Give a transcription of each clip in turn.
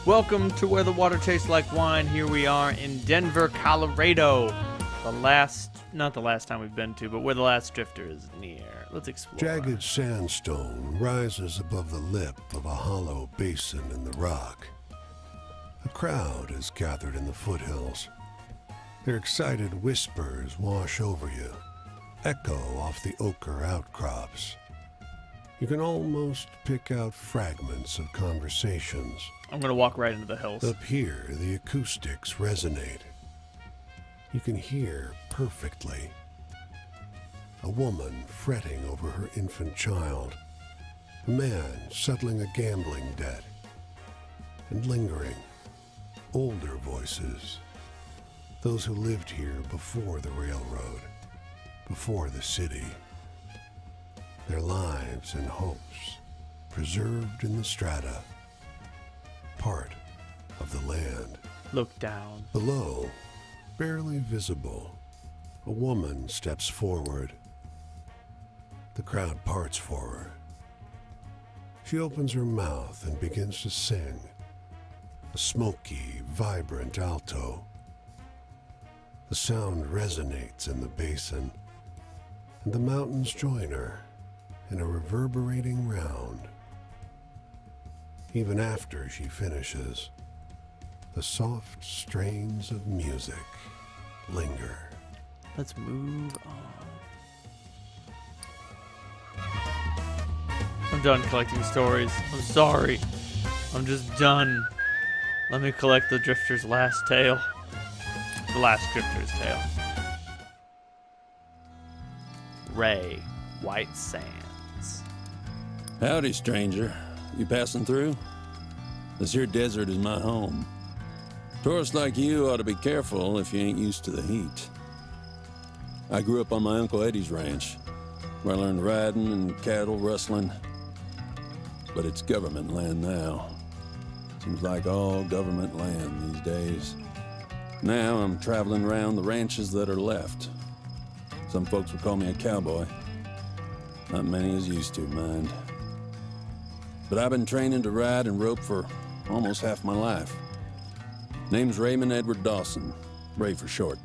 Welcome to Where the Water Tastes Like Wine. Here we are in Denver, Colorado. Not the last time we've been to, but where the last drifter is near. Let's explore. Jagged sandstone rises above the lip of a hollow basin in the rock. A crowd is gathered in the foothills. Their excited whispers wash over you, echo off the ochre outcrops. You can almost pick out fragments of conversations. I'm going to walk right into the hills. Up here, the acoustics resonate. You can hear perfectly. A woman fretting over her infant child. A man settling a gambling debt. And lingering, older voices. Those who lived here before the railroad, before the city. Their lives and hopes preserved in the strata. Part of the land. Look down. Below, barely visible, a woman steps forward. The crowd parts for her. She opens her mouth and begins to sing, a smoky, vibrant alto. The sound resonates in the basin, and the mountains join her in a reverberating round. Even after she finishes, the soft strains of music linger. Let's move on. I'm done collecting stories. I'm sorry. I'm just done. Let me collect the drifter's last tale. The last drifter's tale. Ray, White Sands. Howdy, stranger. You passing through? This here desert is my home. Tourists like you ought to be careful if you ain't used to the heat. I grew up on my Uncle Eddie's ranch, where I learned riding and cattle rustling. But it's government land now. Seems like all government land these days. Now I'm traveling around the ranches that are left. Some folks would call me a cowboy. Not many is used to, mind. But I've been training to ride and rope for almost half my life. Name's Raymond Edward Dawson, Ray for short.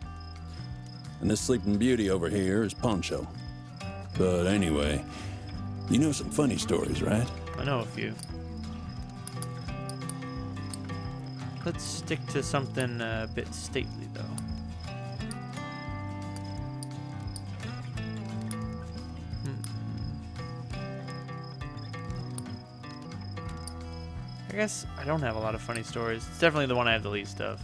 And this sleeping beauty over here is Poncho. But anyway, you know some funny stories, right? I know a few. Let's stick to something a bit stately, though. I guess I don't have a lot of funny stories. It's definitely the one I have the least of.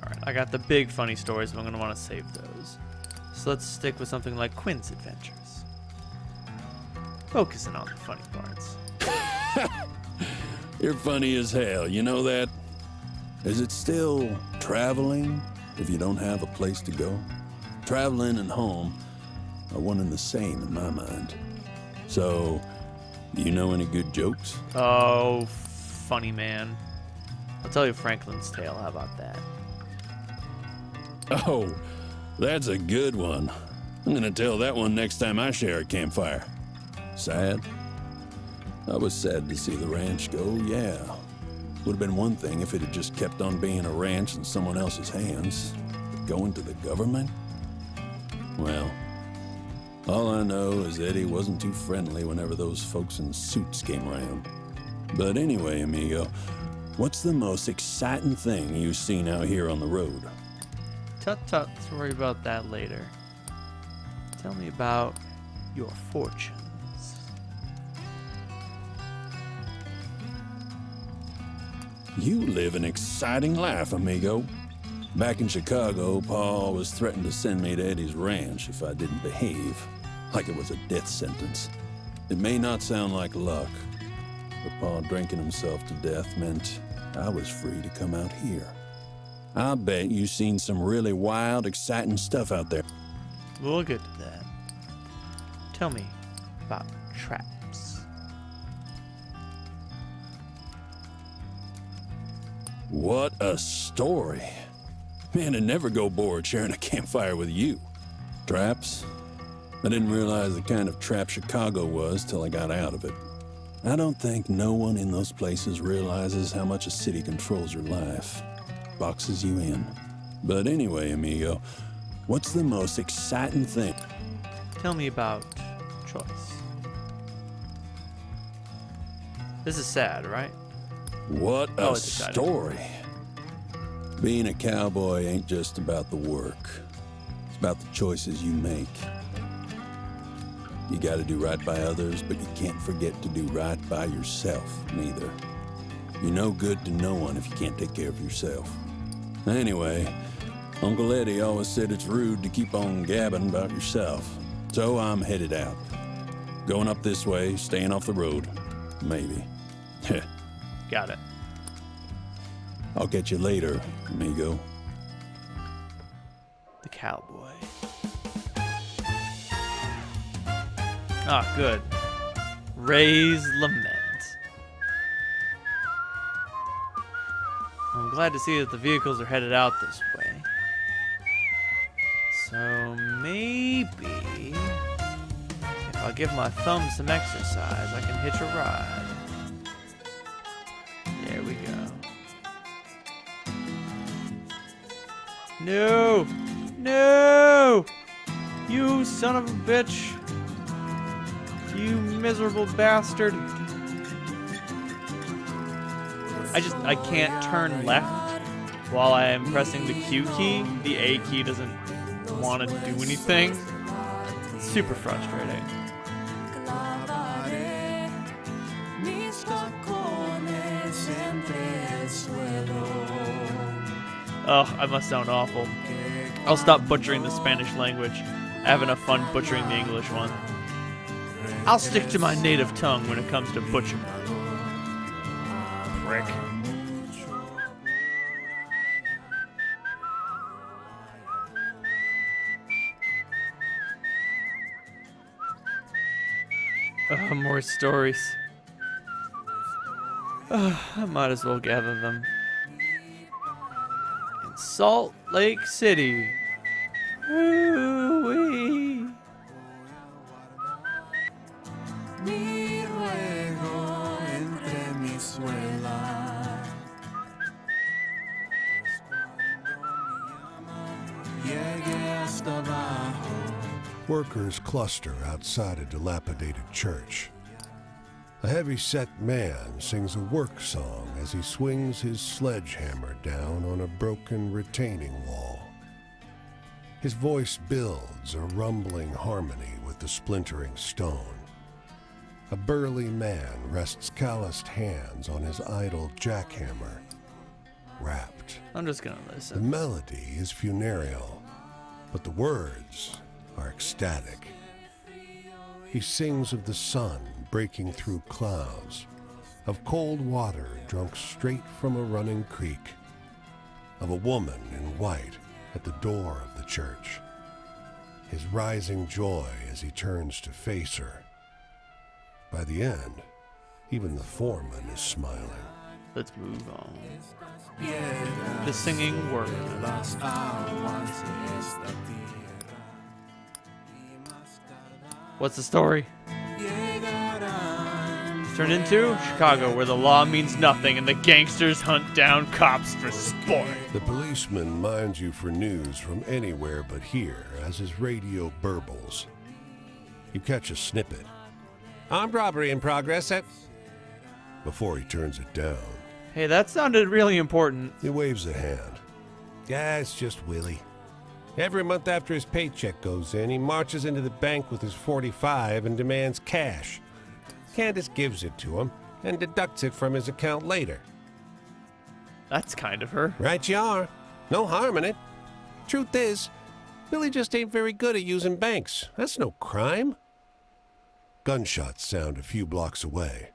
Alright, I got the big funny stories, but I'm going to want to save those. So let's stick with something like Quinn's Adventures. Focusing on the funny parts. You're funny as hell, you know that? Is it still traveling if you don't have a place to go? Traveling and home are one and the same in my mind. So, do you know any good jokes? Oh, funny man. I'll tell you Franklin's tale. How about that? Oh, that's a good one. I'm gonna tell that one next time I share a campfire. Sad? I was sad to see the ranch go, yeah. Would have been one thing if it had just kept on being a ranch in someone else's hands. But going to the government? Well, all I know is Eddie wasn't too friendly whenever those folks in suits came around. But anyway, amigo, what's the most exciting thing you've seen out here on the road? Tut-tut, let's worry about that later. Tell me about your fortunes. You live an exciting life, amigo. Back in Chicago, Pa was threatened to send me to Eddie's ranch if I didn't behave, like it was a death sentence. It may not sound like luck, but Pa drinking himself to death meant I was free to come out here. I bet you've seen some really wild, exciting stuff out there. We'll get to that. Tell me about traps. What a story. Man, I'd never go bored sharing a campfire with you. Traps? I didn't realize the kind of trap Chicago was till I got out of it. I don't think no one in those places realizes how much a city controls your life, boxes you in. But anyway, amigo, what's the most exciting thing? Tell me about choice. This is sad, right? What Oh, a it's exciting. story. Being a cowboy ain't just about the work. It's about the choices you make. You gotta do right by others, but you can't forget to do right by yourself, neither. You're no good to no one if you can't take care of yourself. Anyway, Uncle Eddie always said it's rude to keep on gabbing about yourself. So I'm headed out. Going up this way, staying off the road. Maybe. Got it. I'll catch you later, amigo. The cowboy. Ah, good. Ray's Lament. I'm glad to see that the vehicles are headed out this way. So maybe if I give my thumb some exercise, I can hitch a ride. There we go. No! No! You son of a bitch! You miserable bastard! I can't turn left while I am pressing the Q key. The A key doesn't want to do anything. It's super frustrating. Oh, I must sound awful. I'll stop butchering the Spanish language. I have enough fun butchering the English one. I'll stick to my native tongue when it comes to butchering. Prick. More stories. I might as well gather them. In Salt Lake City. Ooh-wee. Workers cluster outside a dilapidated church. A heavy-set man sings a work song as he swings his sledgehammer down on a broken retaining wall. His voice builds a rumbling harmony with the splintering stone. A burly man rests calloused hands on his idle jackhammer, rapt. I'm just gonna The listen. melody is funereal, but the words are ecstatic. He sings of the sun breaking through clouds, of cold water drunk straight from a running creek, of a woman in white at the door of the church, his rising joy as he turns to face her. By the end, even the foreman is smiling. Let's move on. The singing word. What's the story? It's turned into Chicago, where the law means nothing and the gangsters hunt down cops for sport. The policeman minds you for news from anywhere but here as his radio burbles. You catch a snippet. Armed robbery in progress at... Before he turns it down, Hey, that sounded really important. he waves a hand. Yeah, it's just Willie. Every month after his paycheck goes in, he marches into the bank with his 45 and demands cash. Candace gives it to him and deducts it from his account later. That's kind of her. Right you are. No harm in it. Truth is, Billy just ain't very good at using banks. That's no crime. Gunshots sound a few blocks away.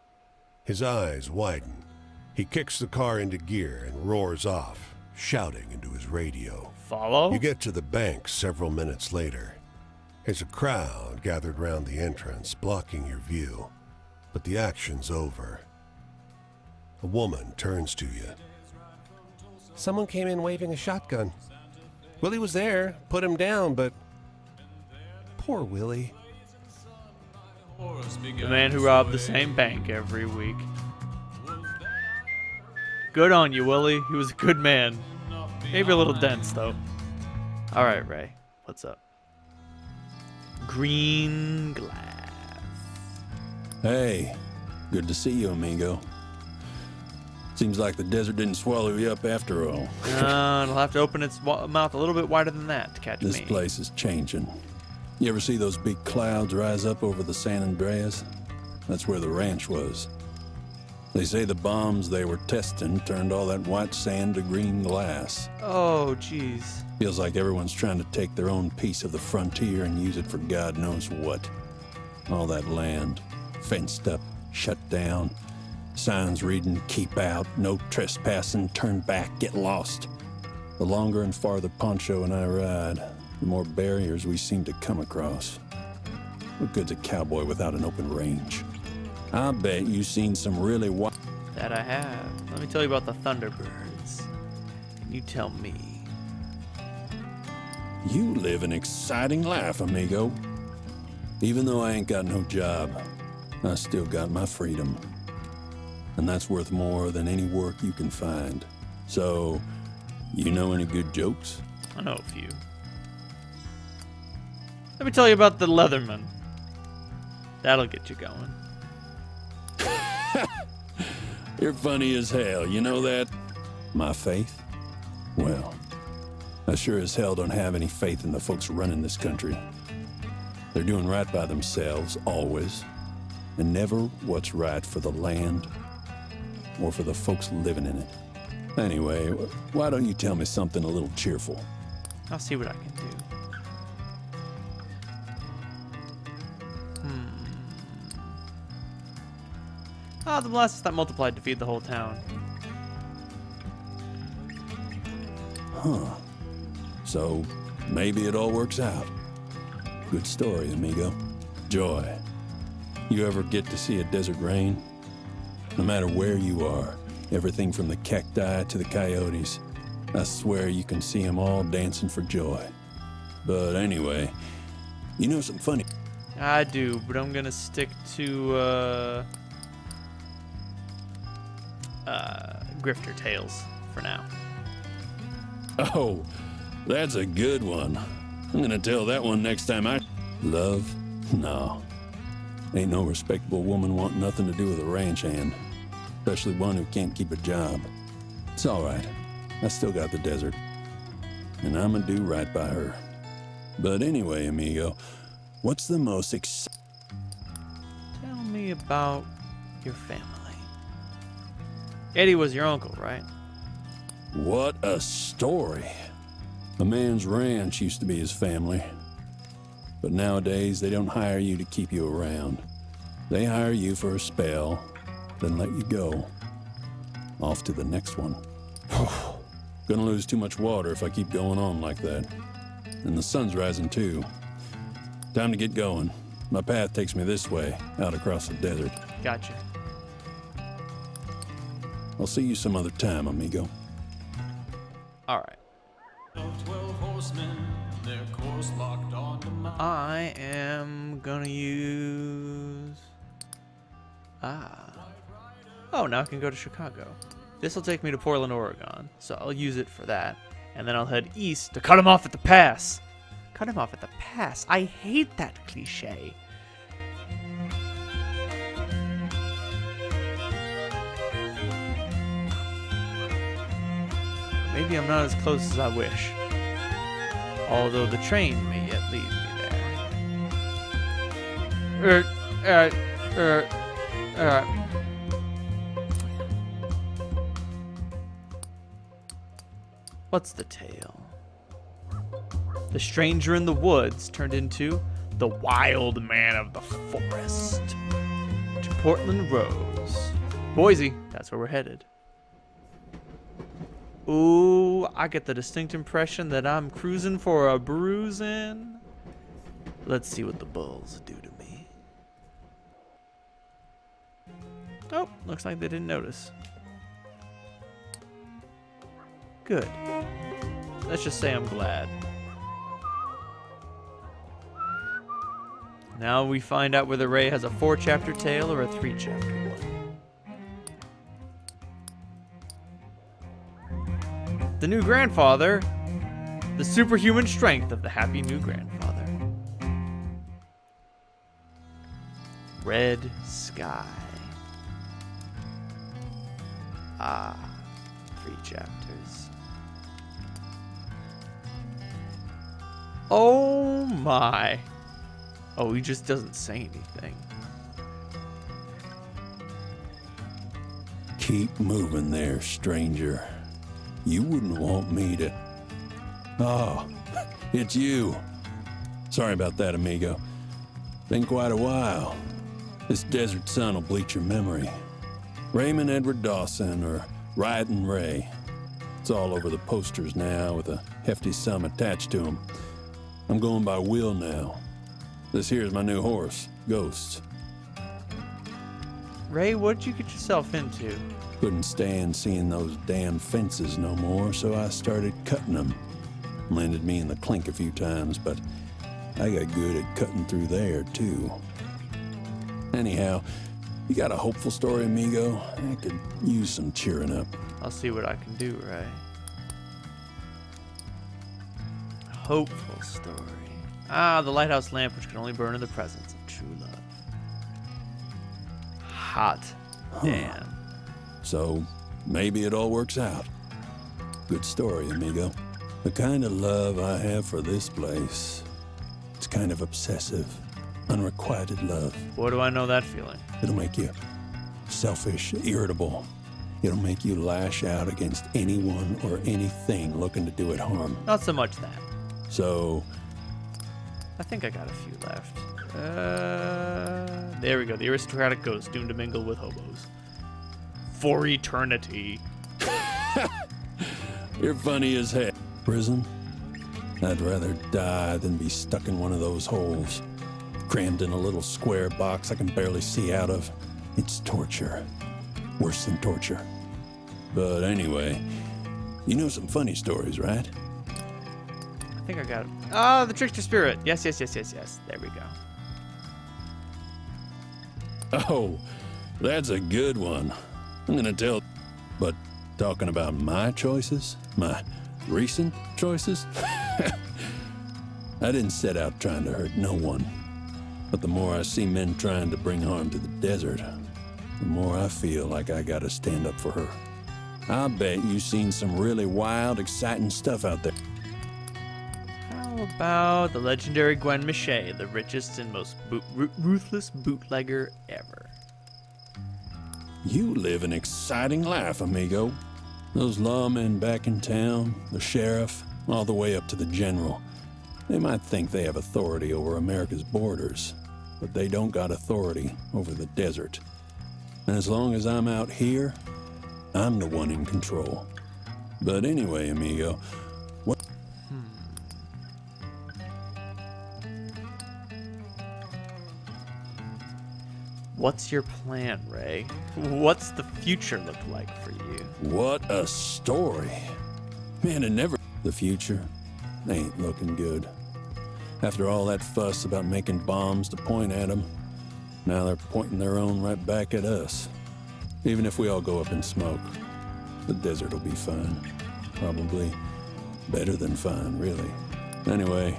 His eyes widen. He kicks the car into gear and roars off, shouting into his radio. Follow? You get to the bank several minutes later. There's a crowd gathered round the entrance, blocking your view. But the action's over. A woman turns to you. Someone came in waving a shotgun. Willie was there, put him down, but... Poor Willie. The man who robbed the same bank every week. Good on you, Willie. He was a good man. Maybe a little dense, though. Alright, Ray. What's up? Green glass. Hey, good to see you, amigo. Seems like the desert didn't swallow you up after all. It'll have to open its mouth a little bit wider than that to catch me. This place is changing. You ever see those big clouds rise up over the San Andreas? That's where the ranch was. They say the bombs they were testing turned all that white sand to green glass. Oh, jeez. Feels like everyone's trying to take their own piece of the frontier and use it for God knows what. All that land, fenced up, shut down. Signs reading, keep out, no trespassing, turn back, get lost. The longer and farther Poncho and I ride, the more barriers we seem to come across. What good's a cowboy without an open range? I bet you've seen some really wild... That I have. Let me tell you about the Thunderbirds. And you tell me. You live an exciting life, amigo. Even though I ain't got no job, I still got my freedom. And that's worth more than any work you can find. So, you know any good jokes? I know a few. Let me tell you about the Leatherman. That'll get you going. You're funny as hell, you know that? My faith? Well, I sure as hell don't have any faith in the folks running this country. They're doing right by themselves, always. And never what's right for the land or for the folks living in it. Anyway, why don't you tell me something a little cheerful? I'll see what I can do. Ah, the molasses that multiplied to feed the whole town. Huh. So, maybe it all works out. Good story, amigo. Joy. You ever get to see a desert rain? No matter where you are, everything from the cacti to the coyotes, I swear you can see them all dancing for joy. But anyway, you know some funny... I do, but I'm gonna stick to, Grifter Tales for now. Oh, that's a good one. I'm gonna tell that one next time I... Love? No. Ain't no respectable woman want nothing to do with a ranch hand. Especially one who can't keep a job. It's alright. I still got the desert. And I'm gonna do right by her. But anyway, amigo, what's the most Tell me about your family. Eddie was your uncle, right? What a story. A man's ranch used to be his family. But nowadays, they don't hire you to keep you around. They hire you for a spell, then let you go. Off to the next one. Gonna lose too much water if I keep going on like that. And the sun's rising too. Time to get going. My path takes me this way, out across the desert. Gotcha. I'll see you some other time, amigo. All right. I am gonna use... Oh, now I can go to Chicago. This will take me to Portland, Oregon, so I'll use it for that. And then I'll head east to cut him off at the pass. Cut him off at the pass. I hate that cliche. Maybe I'm not as close as I wish. Although the train may yet lead me there. What's the tale? The stranger in the woods turned into the wild man of the forest. To Portland Rose. Boise, that's where we're headed. Ooh, I get the distinct impression that I'm cruising for a bruising. Let's see what the bulls do to me. Oh, looks like they didn't notice. Good. Let's just say I'm glad. Now we find out whether Ray has a 4-chapter tale or a 3-chapter one. The new grandfather. The superhuman strength of the happy new grandfather. Red sky. Ah, 3 chapters. Oh my. Oh, he just doesn't say anything. Keep moving there, stranger. You wouldn't want me to... Oh, it's you. Sorry about that, amigo. Been quite a while. This desert sun will bleach your memory. Raymond Edward Dawson, or Riding Ray. It's all over the posters now with a hefty sum attached to them. I'm going by Will now. This here's my new horse, Ghost. Ray, what'd you get yourself into? Couldn't stand seeing those damn fences no more, so I started cutting them. Landed me in the clink a few times, but I got good at cutting through there, too. Anyhow, you got a hopeful story, amigo? I could use some cheering up. I'll see what I can do, Ray. Hopeful story. Ah, the lighthouse lamp which can only burn in the presence of true love. Hot. Damn. So, maybe it all works out. Good story, amigo. The kind of love I have for this place. It's kind of obsessive, unrequited love. What do I know that feeling? It'll make you selfish, irritable. It'll make you lash out against anyone or anything looking to do it harm. Not so much that. So, I think I got a few left. There we go. The aristocratic ghost doomed to mingle with hobos. For eternity. you're funny as heck. Prison? I'd rather die than be stuck in one of those holes. Crammed in a little square box I can barely see out of. It's torture. Worse than torture. But anyway, you know some funny stories, right? I think I got it. Ah, the trickster spirit. Yes. There we go. Oh, that's a good one. I'm gonna tell. But talking about my choices? My recent choices? I didn't set out trying to hurt no one. But the more I see men trying to bring harm to the desert, the more I feel like I gotta stand up for her. I bet you've seen some really wild, exciting stuff out there. How about the legendary Gwen Mache, the richest and most ruthless bootlegger ever? You live an exciting life, amigo. Those lawmen back in town, the sheriff, all the way up to the general. They might think they have authority over America's borders, but they don't got authority over the desert. And as long as I'm out here, I'm the one in control. But anyway, amigo, what... What's your plan, Ray? What's the future look like for you? What a story. Man, it never... The future ain't looking good. After all that fuss about making bombs to point at them, now they're pointing their own right back at us. Even if we all go up in smoke, the desert will be fine. Probably better than fine, really. Anyway,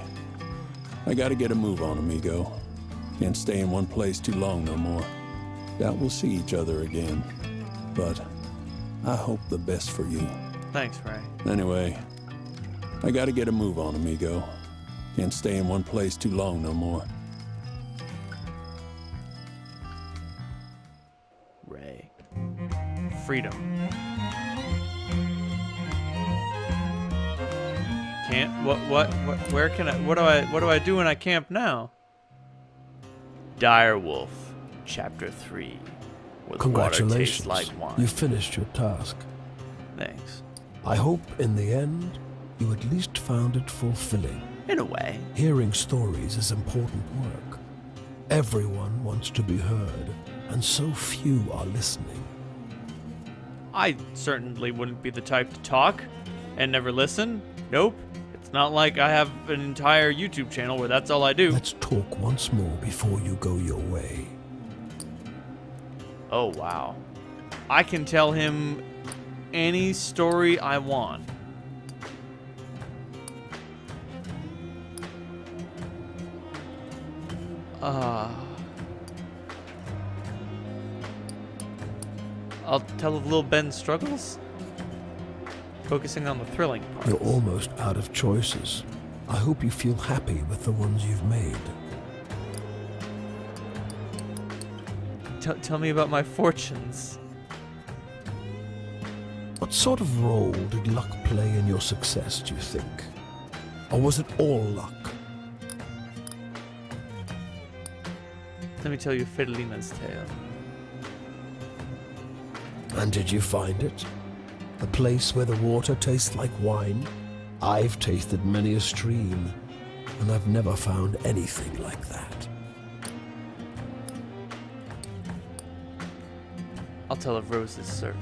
I gotta get a move on, amigo. Can't stay in one place too long no more. Doubt we'll see each other again. But I hope the best for you. Thanks, Ray. Anyway, I gotta get a move on, amigo. Can't stay in one place too long no more. Ray. Freedom. Can't. What? Where can I? What do I do when I camp now? Direwolf, Chapter 3. Where the water tastes Congratulations, like wine. you finished your task. Thanks. I hope in the end, you at least found it fulfilling. In a way. Hearing stories is important work. Everyone wants to be heard, and so few are listening. I certainly wouldn't be the type to talk and never listen. Nope. It's not like I have an entire YouTube channel where that's all I do. Let's talk once more before you go your way. Oh, wow. I can tell him any story I want. I'll tell of little Ben's struggles, focusing on the thrilling parts. You're almost out of choices. I hope you feel happy with the ones you've made. Tell me about my fortunes. What sort of role did luck play in your success, do you think? Or was it all luck? Let me tell you Fidelina's tale. And did you find it? A place where the water tastes like wine? I've tasted many a stream, and I've never found anything like that. I'll tell of Rose's search.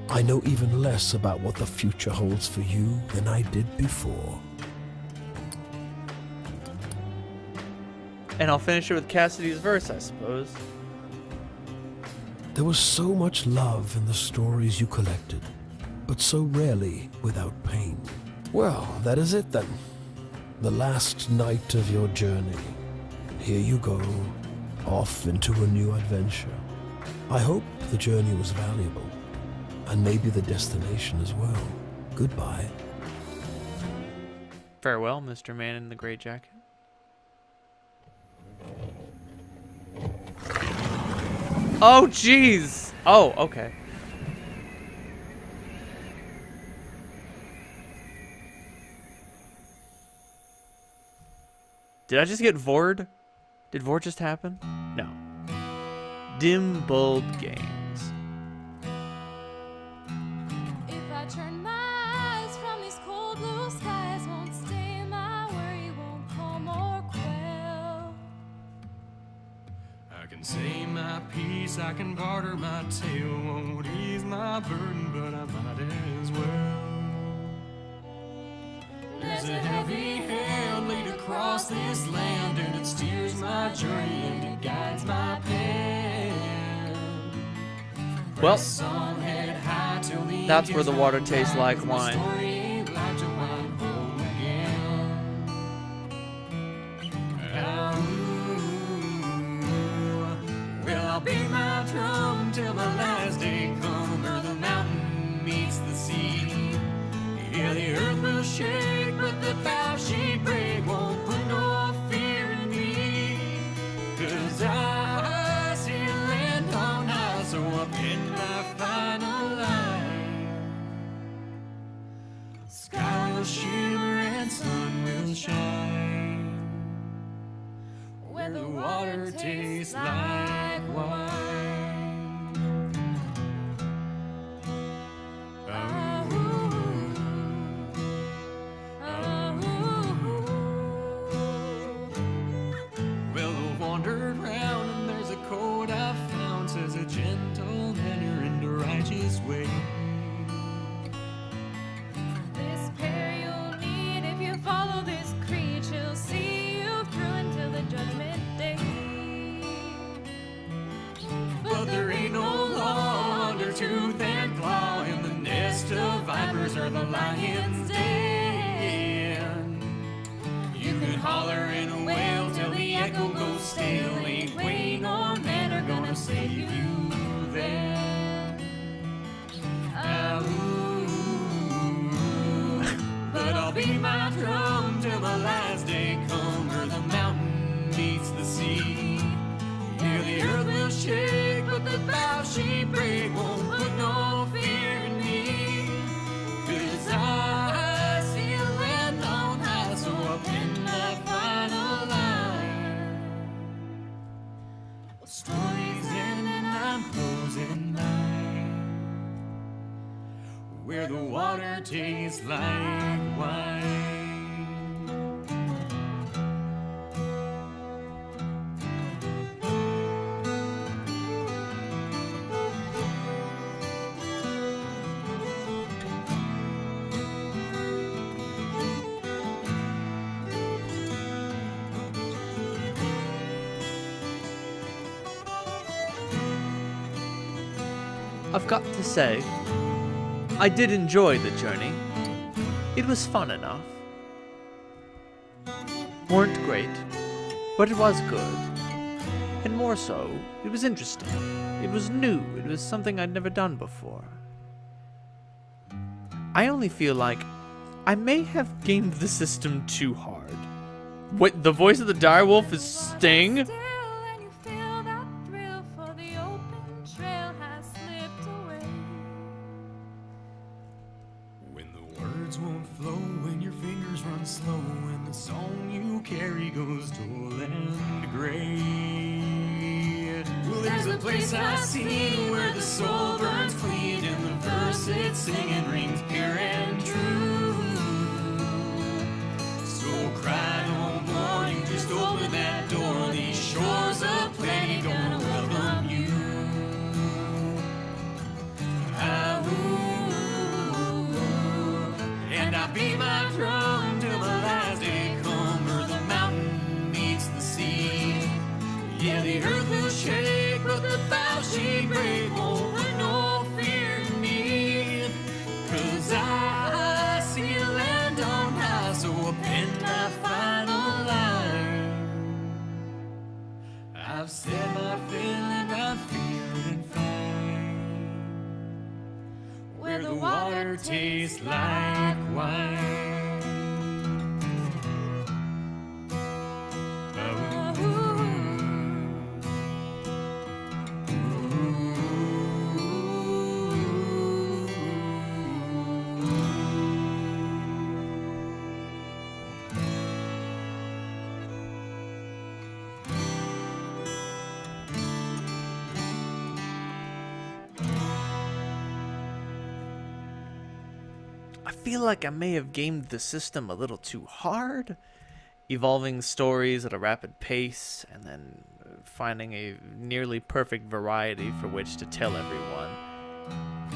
I know even less about what the future holds for you than I did before. And I'll finish it with Cassidy's verse, I suppose. There was so much love in the stories you collected, but so rarely without pain. Well, that is it then. The last night of your journey. Here you go, off into a new adventure. I hope the journey was valuable, and maybe the destination as well. Goodbye. Farewell, Mr. Man in the Gray Jacket. Oh, jeez! Oh, okay. Did I just get Vord? Did Vord just happen? No. Dim Bulb Games. If I turn my eyes from these cold blue skies, won't stay my worry, won't calm or quell. I can say my piece, I can barter my tale, won't ease my burden, but I might as well. There's a heavy hand laid across this land, and it steers my journey and it guides my pen. Well, Press on, head high till the that's ink where the is water run tastes dry, like 'cause my wine. story ain't like till I'm home again. Well, I'll beat my drum till my last day come, or the mountain meets the sea. Yeah, the earth will shake, but the bow she break won't put no fear in me. 'Cause I see land on high, so I pen my final line. Sky will shimmer and sun will shine, where the water tastes like wine. Well, I wandered round and there's a code I found, says a gentle manner and a righteous way. This pair you'll need if you follow this creed. She'll see you through until the judgment day. But there ain't no law under tooth and claw in the nest of vipers or the lion's den. You could holler and wail till the echo goes stale. Ain't Wayne or man are gonna save you then. But I'll beat my drum till my last day come, or the mountain meets the sea. Yeah, the earth will shake, but the bow she break won't put no fear in me. 'Cause I see a land on high, so I pen my final line. Well, stories end and I'm closing mine, where the water tastes like wine. I've got to say, I did enjoy the journey. It was fun enough. Weren't great, but it was good. And more so, it was interesting. It was new. It was something I'd never done before. I only feel like I may have gamed the system too hard. Wait, the voice of the direwolf is Sting? Still, and you feel that thrill for the open trail has slipped away. When the words won't flow, when your fingers run slow, when the song you carry goes dull and gray. Well, there's a place I've seen where the soul burns clean, and the verse it's singing rings pure and true. So cry no more, you just open that door. These shores of plenty gonna welcome you. And I beat my drum till the last day come, or the mountain meets the sea. Yeah, the earth will shake, but the bow she break won't put no fear in me. 'Cause I see a land on high, so I'll pen my final line. I've said my fill and I'm feeling fine. Where the water tastes like wine. I feel like I may have gamed the system a little too hard, evolving stories at a rapid pace, and then finding a nearly perfect variety for which to tell everyone.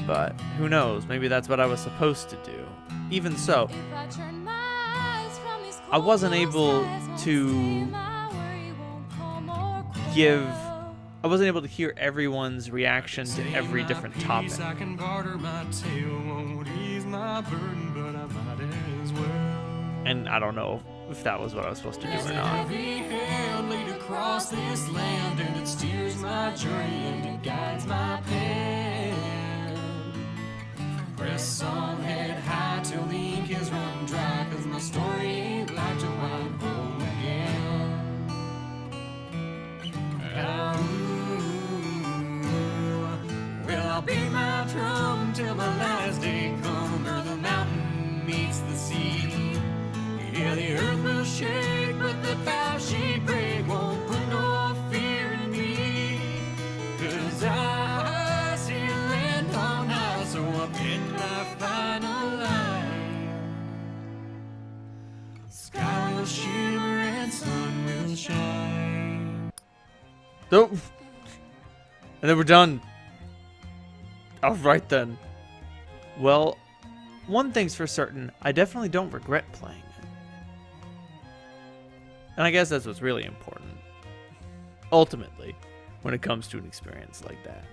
But who knows, maybe that's what I was supposed to do. Even so, If I turn my eyes from these I wasn't cold blue able skies, won't to stay my worry, won't come or give, quell. I wasn't able to hear everyone's reaction to Save every my different peace, topic. I can barter my tale, won't ease my burden, but I might as well. And I don't know if that was what I was supposed to do There's or a not. heavy hand laid across this land, and it steers my journey and it guides my pen. Press on head high till the ink is run dry, 'cause my story ain't like to wind home again. Well, I'll beat my drum till my last day come, or the mountain meets the sea. Yeah, the earth will shake, but the bow she break won't put no fear in me. 'Cause I see land on high, so I'll pin my final line. Sky will shimmer and sun will shine. Nope. And then we're done. Alright then. Well, one thing's for certain, I definitely don't regret playing it. And I guess that's what's really important. Ultimately, when it comes to an experience like that.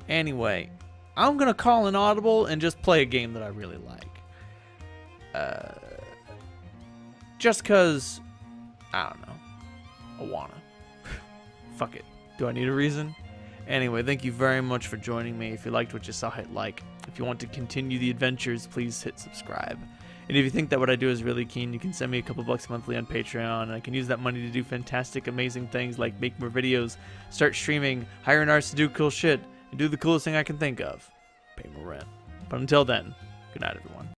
Anyway, I'm gonna call an audible and just play a game that I really like. Just cause, I don't know, I wanna. Fuck it. Do I need a reason? Anyway, thank you very much for joining me. If you liked what you saw, hit like. If you want to continue the adventures, please hit subscribe. And if you think that what I do is really keen, you can send me a couple bucks monthly on Patreon, and I can use that money to do fantastic, amazing things like make more videos, start streaming, hire an artist to do cool shit, and do the coolest thing I can think of. Pay more rent. But until then, good night, everyone.